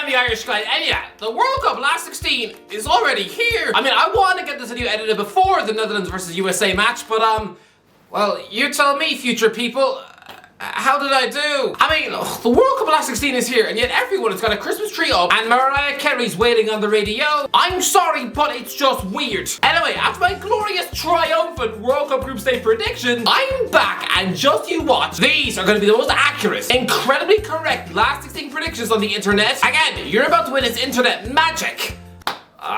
the Irish guy, and yeah, the World Cup last 16 is already here. I mean, I want to get this video edited before the Netherlands versus USA match, but well, you tell me, future people. How did I do? I mean, the World Cup last 16 is here, and yet everyone has got a Christmas tree up, and Mariah Carey's waiting on the radio. I'm sorry, but it's just weird. Anyway, after my glorious, triumphant World Cup group stage prediction, I'm back, and just you watch. These are going to be the most accurate, incredibly correct last 16 predictions on the internet. Again, you're about to witness internet magic.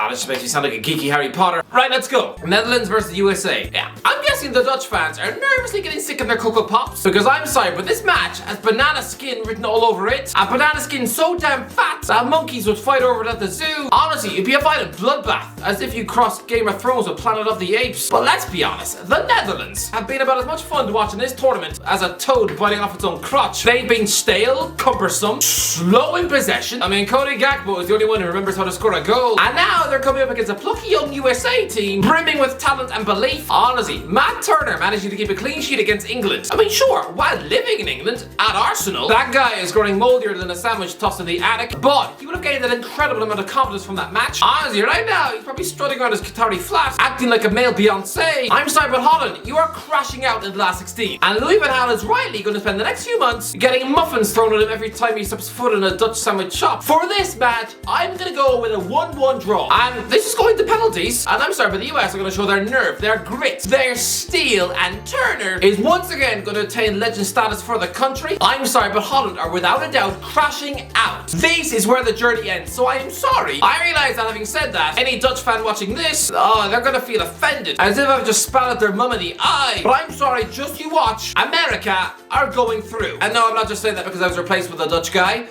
This just makes me sound like a geeky Harry Potter. Right, let's go. Netherlands versus USA. Yeah, I'm guessing the Dutch fans are nervously getting sick of their Cocoa Pops. Because I'm sorry, but this match has banana skin written all over it. A banana skin so damn fat that monkeys would fight over it at the zoo. Honestly, it'd be a violent bloodbath. As if you crossed Game of Thrones with Planet of the Apes. But let's be honest, the Netherlands have been about as much fun to watch in this tournament as a toad biting off its own crotch. They've been stale, cumbersome, slow in possession. I mean, Cody Gakpo is the only one who remembers how to score a goal. And now they're coming up against a plucky young USA team brimming with talent and belief. Honestly, Matt Turner managing to keep a clean sheet against England. I mean, sure, while living in England at Arsenal, that guy is growing moldier than a sandwich tossed in the attic, but he would have gained an incredible amount of confidence from that match. Honestly, right now, he's probably strutting around his Qatari flat, acting like a male Beyonce. I'm sorry, but Holland, you are crashing out in the last 16. And Louis van Gaal is rightly going to spend the next few months getting muffins thrown at him every time he steps foot in a Dutch sandwich shop. For this match, I'm going to go with a 1-1 draw. And this is going to penalties. And I'm sorry, but the US are going to show their nerve, their grit, their steel, and Turner is once again going to attain legend status for the country. I'm sorry, but Holland are without a doubt crashing out. This is where the journey ends, so I am sorry. I realise that having said that, any Dutch fan watching this, they're going to feel offended, as if I've just spat at their mum in the eye. But I'm sorry, just you watch. America are going through. And no, I'm not just saying that because I was replaced with a Dutch guy.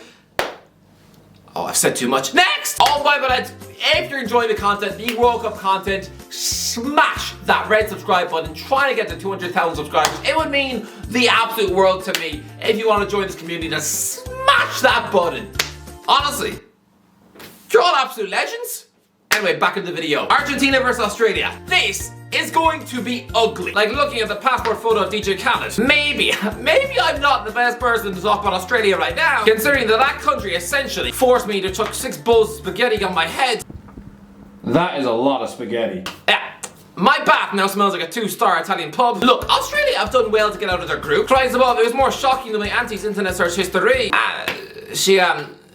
Oh, I've said too much. Next! Oh my god, if you're enjoying the content, the World Cup content, smash that red subscribe button. Trying to get to 200,000 subscribers. It would mean the absolute world to me if you want to join this community. Just smash that button. Honestly, you're all absolute legends. Anyway, back in the video. Argentina versus Australia. This is going to be ugly. Like looking at the passport photo of DJ Khaled. Maybe I'm not the best person to talk about Australia right now, considering that country essentially forced me to chuck 6 bowls of spaghetti on my head. That is a lot of spaghetti. Yeah. My bath now smells like a 2-star Italian pub. Look, Australia have done well to get out of their group. Tries of all, it was more shocking than my auntie's internet search history.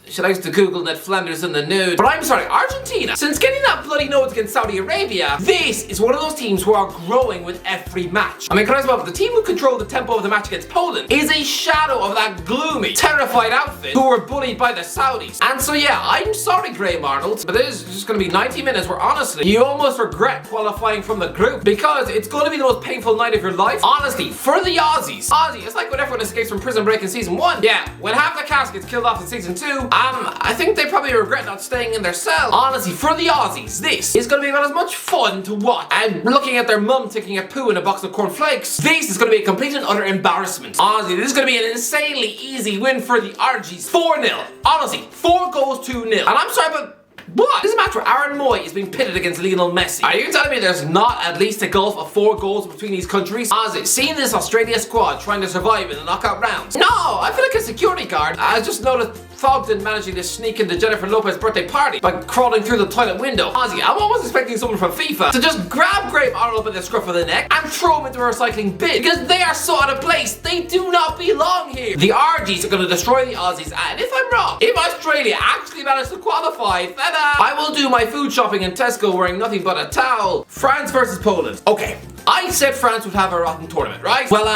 She likes to Google Ned Flanders in the nude. But I'm sorry, Argentina, since getting that bloody nose against Saudi Arabia, this is one of those teams who are growing with every match. I mean, the team who controlled the tempo of the match against Poland is a shadow of that gloomy, terrified outfit who were bullied by the Saudis. And so yeah, I'm sorry, Graham Arnold, but this is just gonna be 90 minutes where honestly, you almost regret qualifying from the group because it's gonna be the most painful night of your life. Honestly, for the Aussies, it's like when everyone escapes from Prison Break in season 1. Yeah, when half the cast gets killed off in season 2, I think they probably regret not staying in their cell. Honestly, for the Aussies, this is going to be about as much fun to watch and looking at their mum taking a poo in a box of cornflakes. This is going to be a complete and utter embarrassment. Honestly, this is going to be an insanely easy win for the Argies. 4-0. Honestly, 4 goals, 2-0. And I'm sorry, but what? This is a match where Aaron Moy is being pitted against Lionel Messi. Are you telling me there's not at least a gulf of 4 goals between these countries? Honestly, seeing this Australia squad trying to survive in the knockout rounds. No, I feel like a security guard. I just noticed Fogden managing to sneak into Jennifer Lopez's birthday party by crawling through the toilet window. Honestly, I'm almost expecting someone from FIFA to just grab Graham Arnold by the scruff of the neck and throw him into a recycling bin because they are so out of place. They do not belong here. The RGs are going to destroy the Aussies, and if I'm wrong, if Australia actually managed to qualify, then I will do my food shopping in Tesco wearing nothing but a towel. France versus Poland. Okay, I said France would have a rotten tournament, right? Well,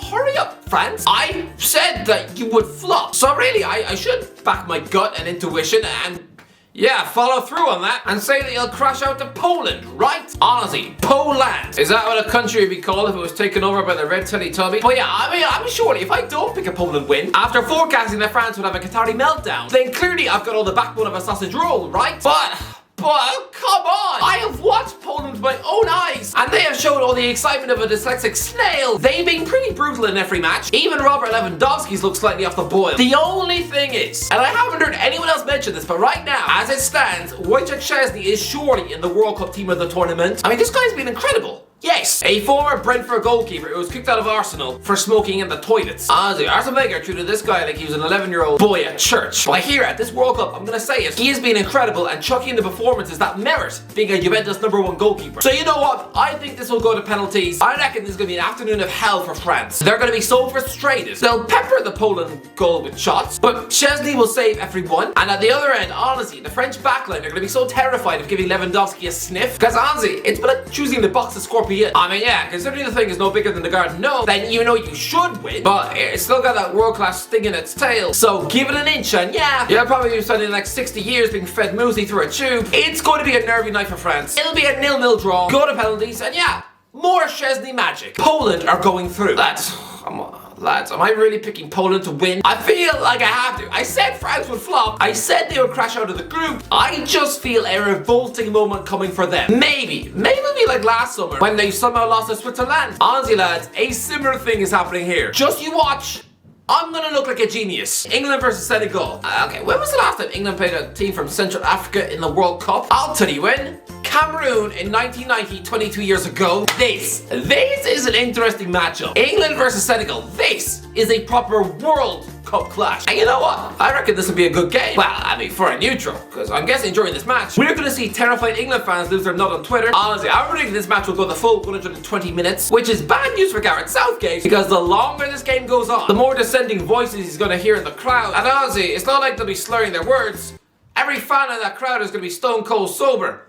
hurry up, France. I said that you would flop. So really, I should back my gut and intuition and, yeah, follow through on that and say that you'll crash out to Poland, right? Honestly, Poland. Is that what a country would be called if it was taken over by the Red Teletubby? But yeah, I'm surely if I don't pick a Poland win, after forecasting that France would have a Qatari meltdown, then clearly I've got all the backbone of a sausage roll, right? But come on! I have watched Poland with my own eyes, and they have shown all the excitement of a dyslexic snail. They've been pretty brutal in every match. Even Robert Lewandowski's look slightly off the boil. The only thing is, and I haven't heard anyone else mention this, but right now, as it stands, Wojciech Szczesny is surely in the World Cup team of the tournament. I mean, this guy's been incredible. Yes, a former Brentford goalkeeper who was kicked out of Arsenal for smoking in the toilets. Honestly, Arsene Wenger treated this guy like he was an 11-year-old boy at church. But here at this World Cup, I'm gonna say it, he has been incredible and chucking the performances that merit being a Juventus #1 goalkeeper. So you know what? I think this will go to penalties. I reckon this is gonna be an afternoon of hell for France. They're gonna be so frustrated. They'll pepper the Poland goal with shots, but Szczesny will save every one. And at the other end, honestly, the French backline are gonna be so terrified of giving Lewandowski a sniff. Because honestly, it's like choosing the box to scorpion. I mean, yeah, considering the thing is no bigger than the garden, no, then you know you should win, but it's still got that world-class sting in its tail. So give it an inch, and yeah, you'll probably be spending like 60 years being fed muesli through a tube. It's going to be a nervy night for France. It'll be a 0-0 draw, go to penalties, and yeah, more Szczesny magic. Poland are going through. Lads, am I really picking Poland to win? I feel like I have to. I said France would flop. I said they would crash out of the group. I just feel a revolting moment coming for them. Maybe it'll be like last summer when they somehow lost to Switzerland. Honestly, lads, a similar thing is happening here. Just you watch. I'm gonna look like a genius. England versus Senegal. Okay, when was the last time England played a team from Central Africa in the World Cup? I'll tell you when. Cameroon in 1990, 22 years ago. This is an interesting matchup. England versus Senegal. This is a proper World Cup clash. And you know what? I reckon this will be a good game. Well, I mean, for a neutral, because I'm guessing during this match, we're going to see terrified England fans lose their nut on Twitter. Honestly, I predict this match will go the full 120 minutes, which is bad news for Gareth Southgate, because the longer this game goes on, the more dissenting voices he's going to hear in the crowd. And honestly, it's not like they'll be slurring their words. Every fan in that crowd is going to be stone cold sober.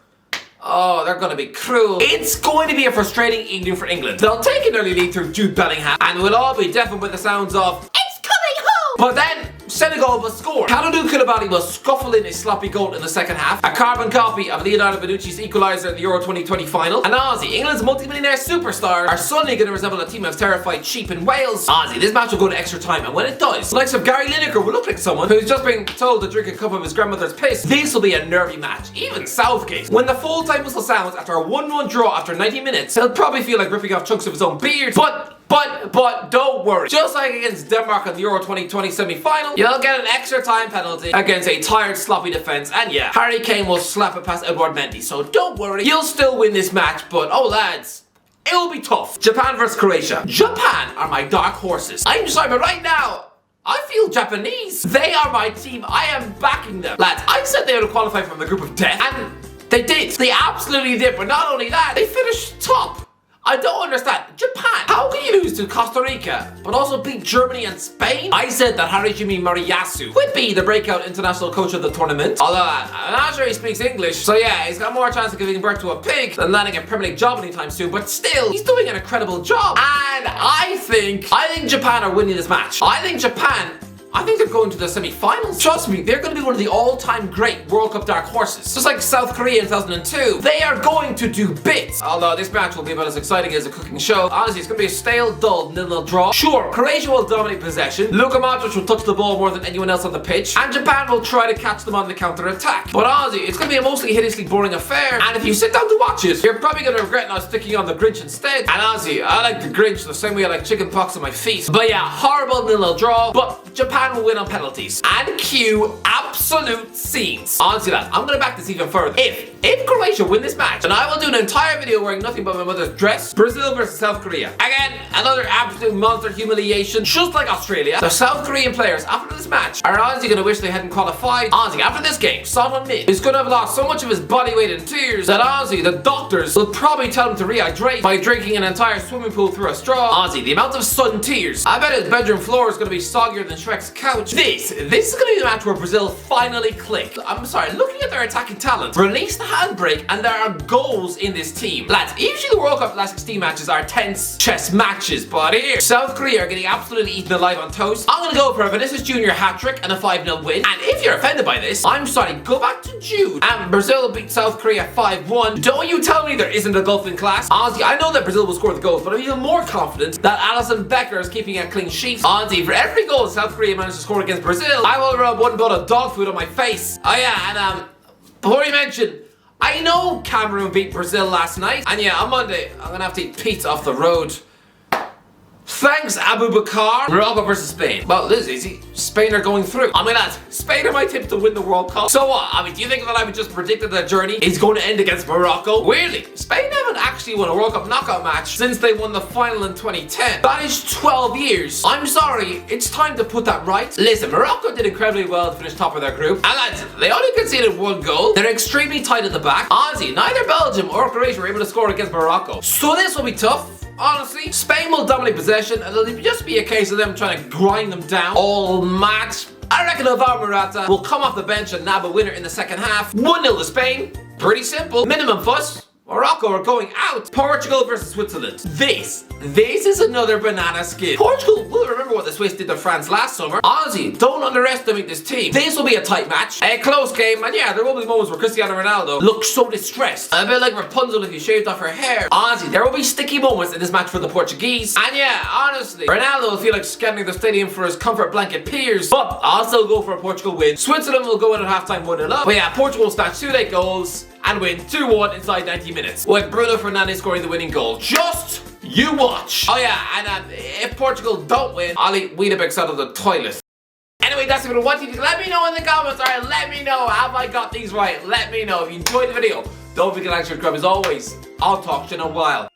Oh, they're going to be cruel. It's going to be a frustrating evening for England. They'll take an early lead through Jude Bellingham, and we'll all be deafened with the sounds of "It's coming home!" But then Senegal will score. Kalidou Koulibaly will scuffle in a sloppy goal in the second half, a carbon copy of Leonardo Bonucci's equaliser in the Euro 2020 final. And honestly, England's multi-millionaire superstars are suddenly going to resemble a team of terrified sheep in Wales. Honestly, this match will go to extra time, and when it does, the likes of Gary Lineker will look like someone who's just been told to drink a cup of his grandmother's piss. This will be a nervy match. Even Southgate, when the full-time whistle sounds after a 1-1 draw after 90 minutes, he'll probably feel like ripping off chunks of his own beard. But don't worry. Just like against Denmark in the Euro 2020 semi-final, you'll get an extra time penalty against a tired, sloppy defense. And yeah, Harry Kane will slap it past Edouard Mendy. So don't worry, you'll still win this match. But oh lads, it will be tough. Japan versus Croatia. Japan are my dark horses. I'm sorry, but right now, I feel Japanese. They are my team. I am backing them. Lads, I said they would qualify from the group of death, and they did. They absolutely did. But not only that, they finished top. I don't understand. Japan, how can you lose to Costa Rica, but also beat Germany and Spain? I said that Hajime Moriyasu would be the breakout international coach of the tournament. Although, I'm not sure he speaks English, so yeah, he's got more chance of giving birth to a pig than landing a Premier League job anytime soon, but still, he's doing an incredible job. And I think Japan are winning this match. I think they're going to the semi-finals. Trust me, they're going to be one of the all-time great World Cup dark horses. Just like South Korea in 2002. They are going to do bits. Although this match will be about as exciting as a cooking show. Honestly, it's going to be a stale, dull, 0-0 draw. Sure, Croatia will dominate possession. Luka Modric will touch the ball more than anyone else on the pitch. And Japan will try to catch them on the counter-attack. But honestly, it's going to be a mostly hideously boring affair. And if you sit down to watch it, you're probably going to regret not sticking on the Grinch instead. And honestly, I like the Grinch the same way I like chicken pox on my feet. But yeah, horrible 0-0 draw. But Japan will win on penalties. And cue absolute scenes. Honestly, lads, I'm gonna back this even further. If Croatia win this match, then I will do an entire video wearing nothing but my mother's dress. Brazil versus South Korea. Again, another absolute monster humiliation, just like Australia. The South Korean players, after this match, are honestly gonna wish they hadn't qualified. Honestly, after this game, Son Heung-min is gonna have lost so much of his body weight in tears that honestly, the doctors will probably tell him to rehydrate by drinking an entire swimming pool through a straw. Honestly, the amount of sun tears. I bet his bedroom floor is gonna be soggier than Shrek's couch. This is gonna be the match where Brazil finally click. I'm sorry, looking at their attacking talent, release the handbrake, and there are goals in this team. Lads, usually the World Cup last 16 matches are tense chess matches, but here, South Korea are getting absolutely eaten alive on toast. I'm gonna go for a Vinicius Jr. hat-trick and a 5-0 win. And if you're offended by this, I'm sorry, go back to Jude. And Brazil beat South Korea 5-1. Don't you tell me there isn't a gulf in class. Honestly, I know that Brazil will score the goals, but I'm even more confident that Alisson Becker is keeping a clean sheet. Honestly, for every goal South Korea managed to score against Brazil, I will rub one bowl of dog food on my face. Oh yeah, and before you mention, I know Cameroon beat Brazil last night, and yeah, on Monday, I'm gonna have to eat pizza off the road. Thanks, Abu Bakar. Morocco versus Spain. Well, this is easy. Spain are going through. I mean, lads, Spain are my tip to win the World Cup. So what? I mean, do you think that I would just predicted that journey is going to end against Morocco? Weirdly, Spain haven't actually won a World Cup knockout match since they won the final in 2010. That is 12 years. I'm sorry, it's time to put that right. Listen, Morocco did incredibly well to finish top of their group. And lads, they only conceded 1 goal. They're extremely tight at the back. Honestly, neither Belgium or Croatia were able to score against Morocco. So this will be tough. Honestly, Spain will dominate possession and it'll just be a case of them trying to grind them down all match. I reckon Alvaro Morata will come off the bench and nab a winner in the second half. 1-0 to Spain. Pretty simple. Minimum fuss. Morocco are going out. Portugal versus Switzerland. This is another banana skin. Portugal will remember what the Swiss did to France last summer. Honestly, don't underestimate this team. This will be a tight match, a close game, and yeah, there will be moments where Cristiano Ronaldo looks so distressed. A bit like Rapunzel if you shaved off her hair. Honestly, there will be sticky moments in this match for the Portuguese. And yeah, honestly, Ronaldo will feel like scanning the stadium for his comfort blanket peers. But I'll still go for a Portugal win. Switzerland will go in at halftime 1-0 up. But yeah, Portugal will snatch 2 late goals and win 2-1 inside 90 minutes, with Bruno Fernandes scoring the winning goal. Just you watch. Oh yeah, and if Portugal don't win, I'll eat Weetabix out of the toilet. Anyway, that's it. What you let me know in the comments. Alright, let me know. Have I got these right? Let me know. If you enjoyed the video, don't forget to like, share, subscribe. As always, I'll talk to you in a while.